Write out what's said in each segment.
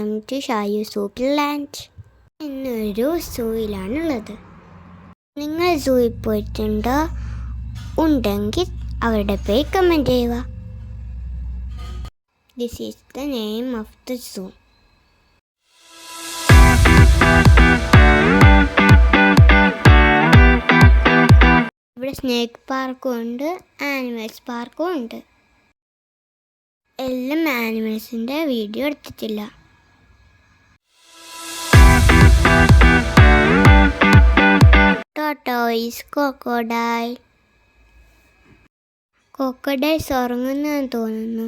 Welcome to ഷായു സൂപ്പിലാൻഡ് എന്നൊരു സൂയിലാണുള്ളത്. നിങ്ങൾ സൂയിൽ പോയിട്ടുണ്ടോ? ഉണ്ടെങ്കിൽ അവരുടെ പേര് കമൻറ്റ് ചെയ്യുക. This is the name of the zoo. ഇവിടെ സ്നേക്ക് പാർക്കും ഉണ്ട്, ആനിമൽസ് പാർക്കും ഉണ്ട്. എല്ലാം ആനിമൽസിൻ്റെ വീഡിയോ എടുത്തിട്ടില്ല. ടോട്ടോയ്സ്, ക്രോക്കഡൈൽസ് ഉറങ്ങുന്നതെന്ന് തോന്നുന്നു.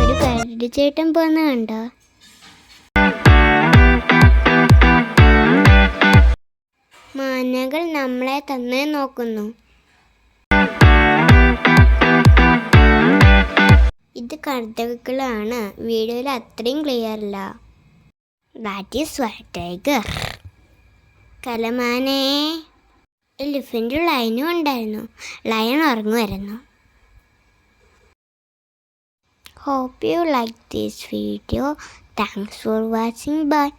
ഒരു കരടി ചേട്ടൻ പോന്ന കണ്ടോ? മാനകൾ നമ്മളെ തന്നെ നോക്കുന്നു. ഇത് കഴുതകളാണ്, വീഡിയോയിൽ അത്രയും ക്ലിയർ അല്ല. That is white tiger. കലമാനേ. എലിഫൻ്റ് ലയനും ഉണ്ടായിരുന്നു. ലയൺ ഉറങ്ങുമായിരുന്നു. Hope you like this video. Thanks for watching. Bye.